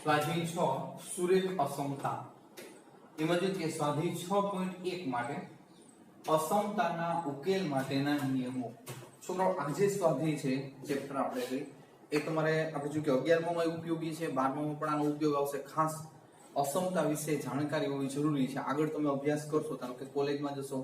સ્વાધ્યાય 6 સુરેખ અસમતા એમાં જે કે સ્વાધ્યાય 6.1 માટે અસમતાના ઉકેલ માટેના નિયમો. છોકરાઓ આજે સ્વાધ્યાય છે ચેપ્ટર આપણે લઈ એ તમારે આપણે જો કે 11મા માં ઉપયોગી છે, 12મા પણ આનો ઉપયોગ આવશે. ખાસ અસમતા વિશે જાણકારી હોવી જરૂરી છે. આગળ તમે અભ્યાસ કરશો, ધારો કે કોલેજમાં જશો,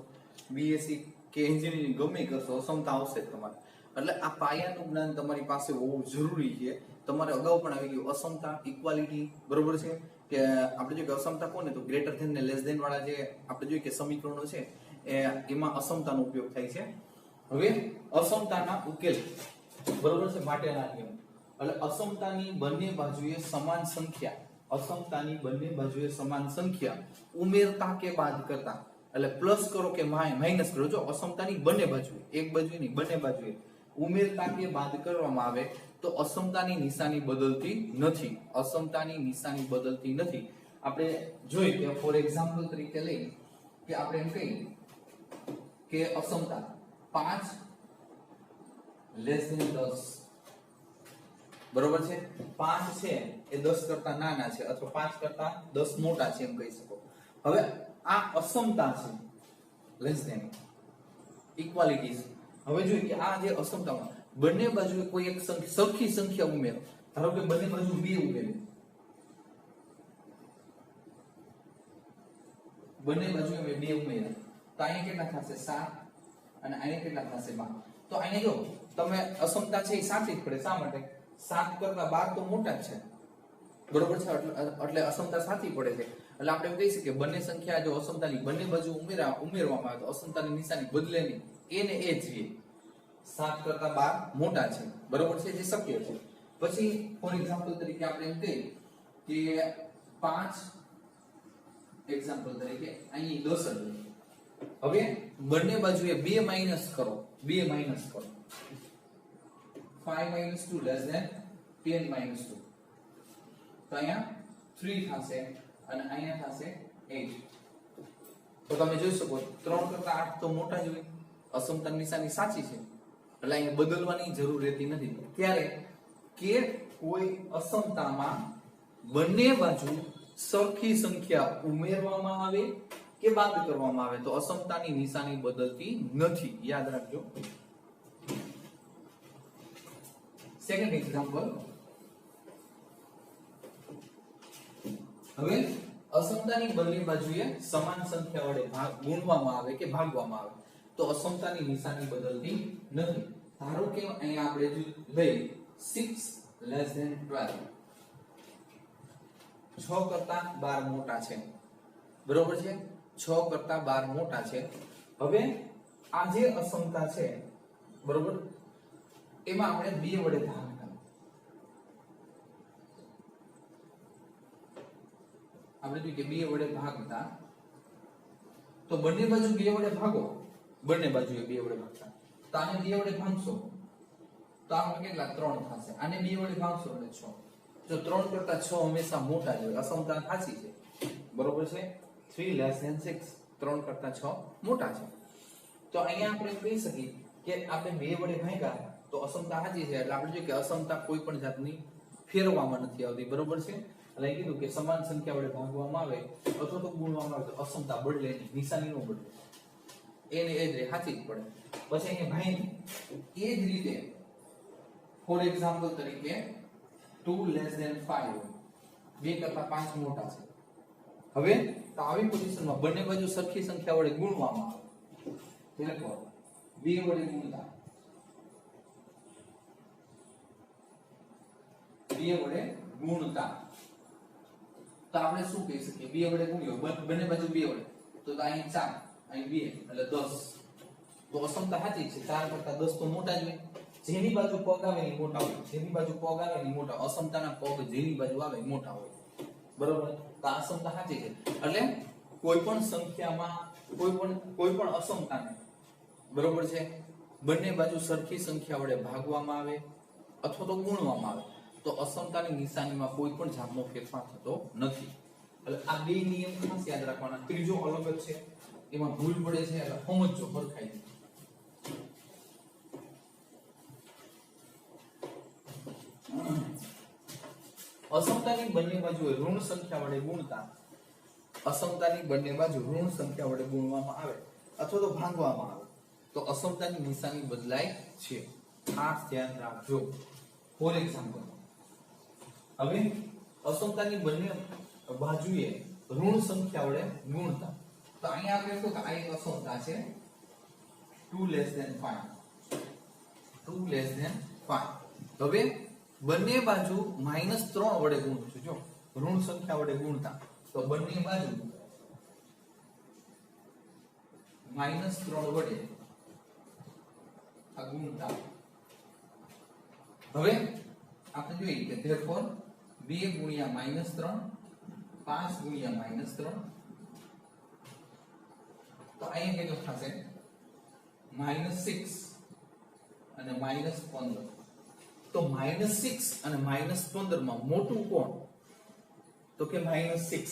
બીએસસી કે એન્જિનિયરિંગ ગમે કરશો, અસમતા આવશે તમારે. એટલે આ પાયાનું જ્ઞાન તમારી પાસે હોવું જરૂરી છે. તમારે અગાઉ પણ આવી ગયું અસમતા, ઇક્વાલિટી, બરોબર છે કે આપણે જો કે અસમતા કોને તો ગ્રેટર ધેન ને લેસ ધેન વાળા જે આપણે જોઈએ કે સમીકરણો છે એમાં અસમતાનો ઉપયોગ થાય છે. હવે અસમતાના ઉકેલ, બરોબર છે, માટેના નિયમ. એટલે અસમતાની બંને બાજુએ સમાન સંખ્યા, અસમતાની બંને બાજુએ સમાન સંખ્યા ઉમેરતા કે બાદ કરતા, એટલે પ્લસ કરો કે માઇનસ કરો. જો અસમતાની બંને બાજુએ, એક બાજુએ નહીં બંને બાજુએ ઉમેરતા કે બાદ કરવામાં આવે તો અસમતાની નિશાની બદલતી નથી. અસમતાની નિશાની બદલતી નથી. આપણે જોઈએ કે ફોર એક્ઝામ્પલ તરીકે લઈએ કે આપણે એમ કહીએ કે અસમતા 5 લેસ ધેન 10, બરોબર છે. 5 છે એ 10 કરતા નાના છે અથવા 5 કરતા 10 મોટા છે એમ કહી શકો. હવે આ અસમતા છે, લેસ ધેન ઇક્વાલિટી છે. હવે જોઈએ કે આ જે અસમતામાં બંને બાજુએ કોઈ એક સરખી સંખ્યા ઉમેરો. ધારો કે બંને બાજુ 2 ઉમેરો, બંને બાજુ અમે 2 ઉમેર્યા તો અહીંયા કેટલા થશે 7 અને અહીંયા કેટલા થશે 12. તો અહીંયા જો તમે અસમતા છે એ સાચી જ પડે. શા માટે? 7 કરતા 12 તો મોટા જ છે, બરોબર છે, એટલે અસમતા સાચી પડે છે. એટલે આપણે એમ કહી શકીએ બંને સંખ્યા જો અસમતાની બંને બાજુ ઉમેરવામાં આવે તો અસમતાની નિશાની બદલે નહીં, એને એ જ રહે. 7 કરતા 12 મોટા છે, બરોબર છે, જે શક્ય છે. પછી ફોર એક્ઝામ્પલ તરીકે આપણે એમ કહીએ કે 5 એક્ઝામ્પલ તરીકે અહીં 10 જ. હવે બંને બાજુએ 2 માઈનસ કરો, 2 માઈનસ કરો. 5 minus 2 less than 10 minus 2. તો અહીંયા 3 થશે અને અહીંયા થશે 8. તો તમે જોઈ શકો 3 કરતા 8 તો મોટા જ હોય. અસમતાની નિશાની સાચી છે એટલે અહીંયા બદલવાની જરૂર રહેતી નથી. ત્યારે કે કોઈ અસમતામાં બંને બાજુ સરખી સંખ્યા ઉમેરવામાં આવે કે બાદ કરવામાં આવે તો અસમતાની નિશાની બદલતી નથી. યાદ રાખજો. Second example. હવે અસમતાની બંને બાજુએ સમાન સંખ્યા વડે ગુણવામાં આવે કે ભાગવામાં આવે તો અસમતાની નિશાની બદલતી નથી. ધારો કે અહીંયા આપણે લઈ 6 લેસ ધેન 12, 6 કરતા 12 મોટા છે, બરોબર છે, 6 કરતા 12 મોટા છે. હવે આ જે અસમતા છે, બરોબર, એમાં આપણે 2 વડે ભાગતા. આપણે જોઈએ કે 2 વડે ભાગતા તો બંને બાજુ 2 વડે ભાગો, બંને બાજુએ 2 વડે ભાગતા તો આને 2 વડે ભાગશો તો આપણે કેટલા 3 થશે. આને 2 વડે ભાગશો એટલે 6. જો 3 કરતા 6 હંમેશા મોટા જ હોય, અસમતા સાચી છે, બરોબર છે. 3 લેસ ધેન 6, 3 કરતા 6 મોટા છે. તો અહીંયા આપણે કહી શકીએ કે આપણે 2 વડે ભાગ્યા તો અસમતા સાચી છે. એટલે આપણે જોઈએ કે અસમતા કોઈ પણ જાતની ફેરવામાં નથી આવતી, બરોબર છે. એટલે કીધું કે સમાન સંખ્યા વડે ભાગવામાં આવે અથવા તો ગુણવામાં આવે તો અસમતા બદલે નહીં, નિશાની નો બદલે, એને એ જ રે સાચી જ પડે. પછી અહીંયા ભાઈ એ જ રીતે ફોર એક્ઝામ્પલ તરીકે 2 લેસ ધેન 5, 2 કરતા 5 મોટા છે. હવે તો આવી પોઝિશનમાં બંને બાજુ સરખી સંખ્યા વડે ગુણવામાં આવે એટલે 2 વડે ગુણતા, 2 વડે ગુણતા તો આપણે શું કહી શકીએ? 2 વડે ગુણ્યો, બંને બાજુ 2 વડે તો અહીં 4, અહીં 2 એટલે 10. તો અસમતા સાચી છે. 4 કરતા 10 તો મોટા જ હોય. જેની બાજુ પગ આવે એ મોટા હોય, જેની બાજુ પગ આવે એ મોટા. અસમતાના પગ જેની બાજુ આવે એ મોટા હોય, બરોબર. તો આ અસમતા સાચી છે. એટલે કોઈ પણ સંખ્યામાં કોઈ પણ અસમતાને, બરોબર છે, બંને બાજુ સરખી સંખ્યા વડે ભાગવામાં આવે અથવા તો ગુણવામાં આવે તો અસમતાની નિશાનીમાં કોઈ પણ જાતનો ફેરફાર થતો નથી. એટલે આ બે નિયમ ખાસ યાદ રાખવાના. ત્રીજો અલગ જ છે, એમાં ભૂલ પડે છે એટલે સમજજો સરખાઈ. અસમતાની બંને બાજુએ ઋણ સંખ્યા વડે ગુણતા અસમતાની બંને બાજુ ઋણ સંખ્યા વડે ગુણવામાં આવે અથવા તો ભાંગવામાં આવે તો અસમતાની નિશાની બદલાય છે. ખાસ ધ્યાન રાખજો. ફોર એક્ઝામ્પલ, હવે અસમતાની બંને બાજુએ ઋણ સંખ્યા વડે ગુણતા તો અહીંયા આપણે શું કે આ એક અસમતા છે 2 less than 5 2 less than 5. હવે બંને બાજુ -3 વડે ગુણું છું. જો ઋણ સંખ્યા વડે ગુણતા તો બંને બાજુ -3 વડે આ ગુણતા. હવે આપણે જોઈએ કે therefore 2 ગુણ્યા -3 5 ગુણ્યા -3 તો અહીંયા કેટલું થશે -6 અને -15. તો -6 અને -15 માં મોટું કોણ? તો કે -6.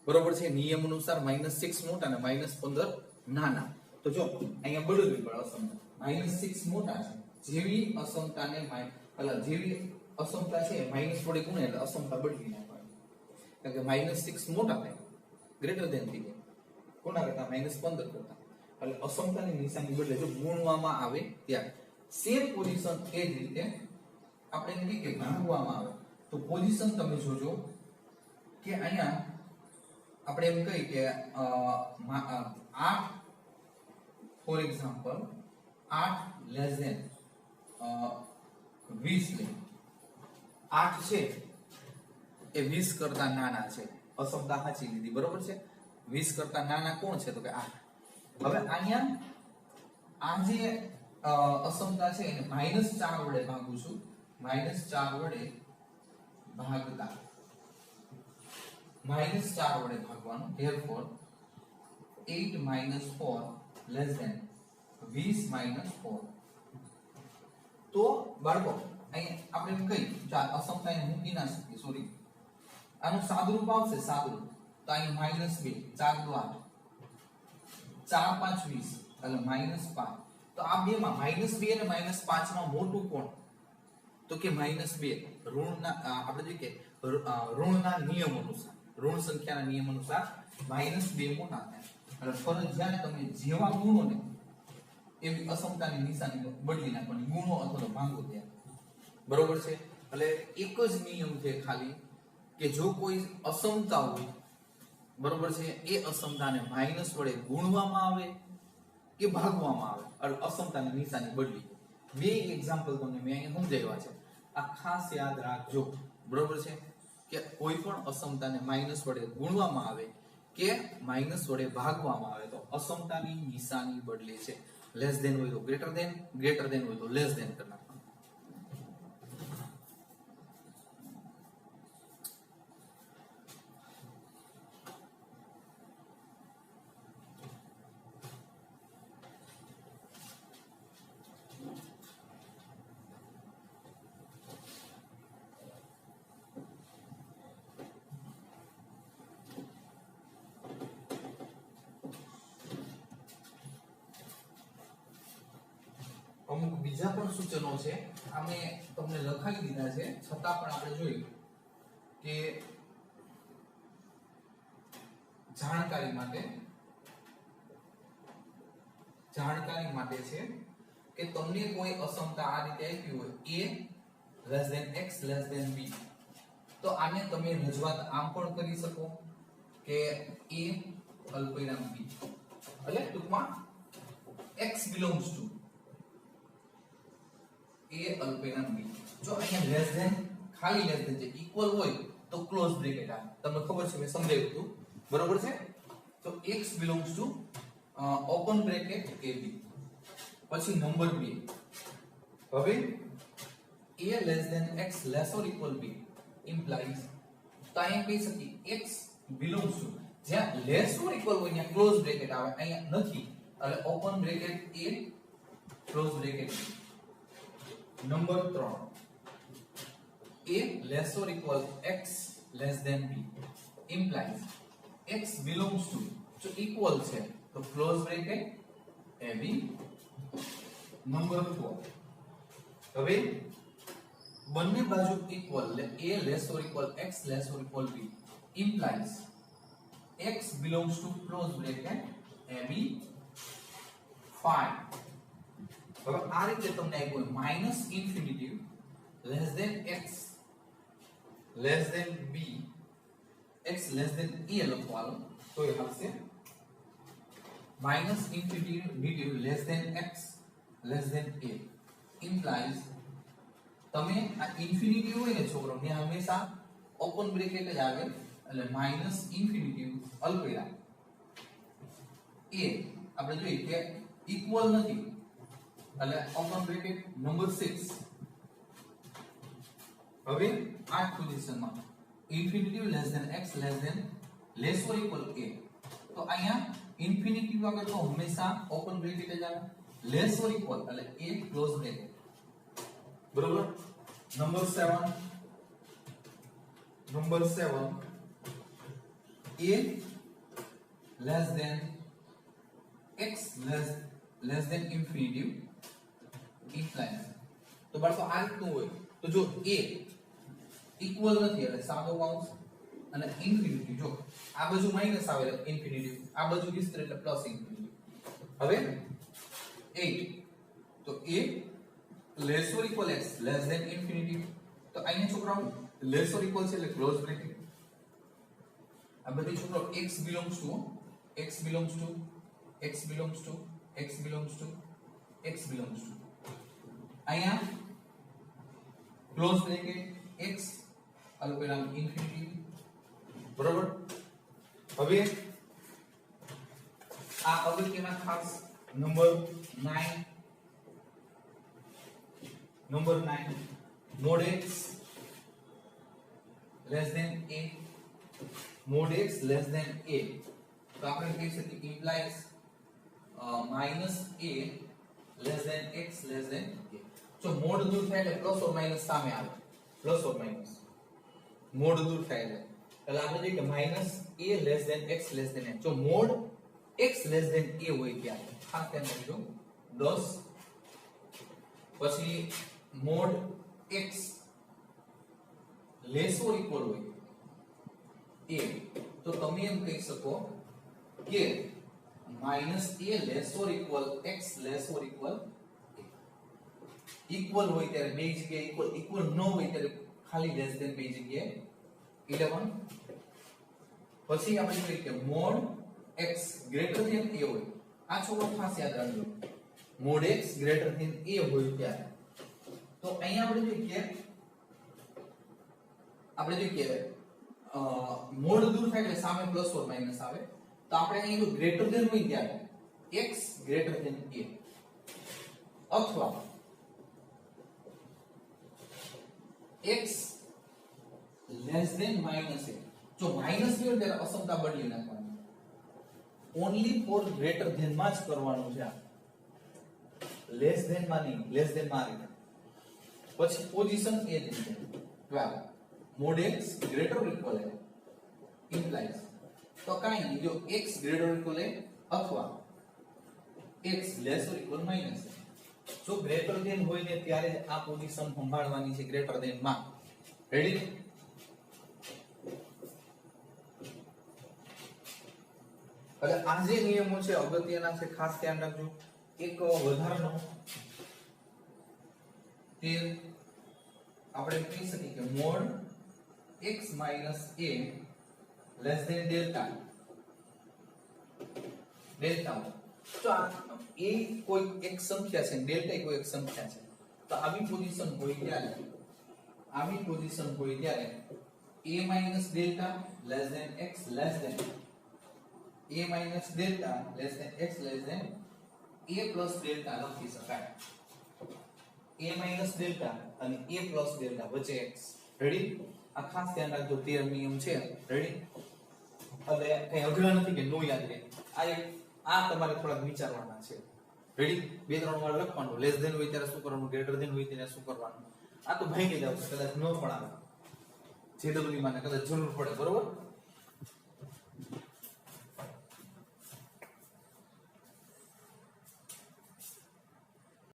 બરોબર છે. નિયમ અનુસાર -6 મોટા અને -15 નાના. તો જો અહીંયા બદલવી પડે અસમતા. -6 મોટા છે. જેવી અસમતાને જેવી અસમતા છે માઈનસ વડે ગુણે એટલે અસમતા બદલી નાખવાની. કારણ કે -6 મોટા થાય ગ્રેટર ધેન થઈ જાય કોના કરતા? -15 કરતા. એટલે અસમતાની નિશાની બદલે જો ગુણવામાં આવે ત્યારે સેમ પોઝિશન એ જ રીતે આપણે એમ કહીએ કે ભાંગવામાં આવે તો પોઝિશન તમે જોજો કે અહીંયા આપણે એમ કહીએ કે 8 ફોર એક્ઝામ્પલ 8 લેસ ધેન 20 લે 8 છે એ 20 કરતા નાના છે. અસમતા સાચી લીધી. બરોબર છે. 20 કરતા નાના કોણ છે? તો કે 8. હવે અહીંયા આ જે અસમતા છે એને -4 વડે ભાગું છું. -4 વડે ભાગતા -4 વડે ભાગવાનું. therefore 8 - 4 less than 20 - 4. તો બાળકો અહીં આપણે એમ કહી ચાલ અસમતાને મૂકી ના શકીએ. સોરી, આનું સાદુરૂપ આવશે. સાદુરૂપ તો અહીં -2 4 × 8 4 × 5 = 20 એટલે -5. તો આ બેમાં -2 અને -5 માં મોટું કોણ? તો કે -2. ઋણના આપણે જોઈએ કે ઋણના નિયમ અનુસાર ઋણ સંખ્યાના નિયમ અનુસાર -2 મોટા થાય. એટલે ફરજિયાત તમે જેવા ગુણો ને એવી અસમતાની નિશાની બદલી નાખવાની. ગુણો અથવા તો ભાંગો ત્યાં. બરોબર છે. એટલે એક જ નિયમ છે ખાલી કે જો કોઈ અસમતા હોય બરોબર છે એ અસમતાને માઈનસ વડે ગુણવામાં આવે કે ભાગવામાં આવે એટલે અસમતાની નિશાની બદલી. બે એક્ઝામ્પલ તમને મેં અહીંયા સમજાવ્યા છે. આ ખાસ યાદ રાખજો. બરોબર છે કે કોઈ પણ અસમતાને માઈનસ વડે ગુણવામાં આવે કે માઈનસ વડે ભાગવામાં આવે તો અસમતાની નિશાની બદલે છે. લેસ ધેન હોય તો ગ્રેટર ધેન, ગ્રેટર ધેન હોય તો લેસ ધેન કરી નાખવાનું. અમુક બીજા પણ સૂચનો છે અમે તમને લખાઈ દીધા છે છતાં પણ આપણે જોયું કે જાણકારી માટે છે કે તમને કોઈ અસમતા આ રીતે આપી હોય a less than x less than b તો આને તમે રજૂઆત આમ પણ કરી શકો કે a અલ્પવિરામ b એટલે ટૂંકમાં x belongs to a અલ્પવિરામ b. જો અહીંયા લેસ ધેન ખાલી લેસ ધેન છે ઇક્વલ હોય તો ક્લોઝ બ્રેકેટ આવે. તમને ખબર છે મેં સમજાવ્યું હતું. બરોબર છે. તો x belongs to open bracket ab. પછી નંબર 2 હવે a less than x less or equal b implies તો અહીંયા કહી શકીએ x belongs to જ્યાં લેસ or equal હોય ત્યાં ક્લોઝ બ્રેકેટ આવે. અહીંયા નથી એટલે open bracket a close bracket b. Number 3 a less or equal x less than b implies x belongs to જો equal છે તો ક્લોઝ બ્રેકેટ ab. નંબર 4 હવે બંને બાજુ ઇક્વલ એટલે a less or equal x less or equal b implies x belongs to close bracket ab fine. હવે આ રીતે તમને આપ્યું minus infinity less than x less than b x less than a લખવાનું તો એ આવશે minus infinity less than x less than a implies તમે આ ઇન્ફિનિટી હોય ને છોકરો ને હંમેશા ઓપન બ્રેકેટ જ આવે એટલે માઈનસ ઇન્ફિનિટી અલ્પવિરામ a આપણે જોઈએ કે ઇક્વલ નથી એટલે ઓપન બ્રેકેટ નંબર 6 હવે આ પોઝિશનમાં infinity less than x less or equal a તો અહીંયા ઇન્ફિનિટી વગર તો હંમેશા ઓપન બ્રેકેટ જ આવે લેસ ઓર ઇક્વલ એટલે a ક્લોઝ બ્રેકેટ બરોબર. Number 7 a less than x less than infinity implies તો બાળકો આ રીતનું હોય તો જો a ઇક્વલ નથી એટલે સાદો કૌંસ અને ઇન્ફિનિટી જો આ બાજુ માઈનસ આવે એટલે ઇન્ફિનિટી આ બાજુ વિસ્તરે એટલે પ્લસ ઇન્ફિનિટી. હવે 8 તો a less or equal x less than infinity તો અહીંયા છોકરાઓ લેસ ઓર ઇક્વલ છે એટલે ક્લોઝ બ્રેકેટ આ બધી છોકરાઓ x belongs to અહીંયા ક્લોઝ બ્રેકેટ x અલ્પવિરામ ઇન્ફિનિટી બરોબર. હવે આ અગત્યના ખાસ number 9 mod x less than a mod x less than a તો આપણે કહી શકીએ implies minus a less than x less than a જો મોડ દૂર થાય એટલે પ્લસ ઓર માઈનસ સામે આવે પ્લસ ઓર માઈનસ મોડ દૂર થાય એટલે આપણે જોઈએ કે minus a less than x less than a જો mode x less than a હોય ત્યારે ખાસ ધ્યાન રાખજો 10 પછી mod x less or equal હોય a તો તમે એમ કહી શકો કે minus a less or equal x less or equal equal હોય ત્યારે બે જગ્યાએ ઇક્વલ ન હોય ત્યારે ખાલી લેસ ધેન બે જગ્યાએ 11 પછી આપણે જોઈએ કે mod x greater than a હોય આ છોકરો ખાસ યાદ રાખજો mod x greater than a હોય ત્યારે તો અહીંયા આપણે જોઈએ કે મોડ દૂર થાય એટલે સામે પ્લસ ઓર માઈનસ આવે તો આપણે અહીં જો ગ્રેટર ધેન હોય ત્યારે x ગ્રેટર ધેન a અથવા x less than minus a જો માઈનસ હોય ત્યારે અસમતા બદલી નાખવાની ઓન્લી ફોર ગ્રેટર ધેન માં જ કરવાનું છે લેસ ધેન માં નહીં લેસ ધેન માં રીતે પછી પોઝિશન એ જ રીતે 12 mod x greater or equal है implies तो काई नहीं जो x greater or equal है अथवा x less or equal minus है जो greater than હોય ને ત્યારે આ પોઝિશન સંભાળવાની છે greater than માં રેડી એટલે આ જે નિયમો છે અગત્યના છે ખાસ ધ્યાન રાખજો એક વધારાનો તે આપણે કહી શકીએ કે mod x minus a less than delta તો આ a કોઈ એક સંખ્યા છે ડેલ્ટા કોઈ એક સંખ્યા છે તો આવી પોઝિશન હોય ત્યારે a minus delta less than x less than a minus delta less than x less than a plus delta લખી શકાય a minus delta અને a plus delta વચ્ચે x રેડી આ ખાસ ધ્યાન રાખજો 13 નિયમ છે રેડી હવે કઈ અઘરા નથી કે નો યાદ રહે આ તમારે થોડા વિચારવાના છે રેડી બે ત્રણ વાર લખવાનું લેસ ધેન હોય ત્યારે શું કરવાનું ગ્રેટર ધેન હોય ત્યારે શું કરવાનું આ તો ભાઈ કે જાવ કદાચ ન પણ આવે જેડબલ્યુ માં કદાચ જરૂર પડે બરોબર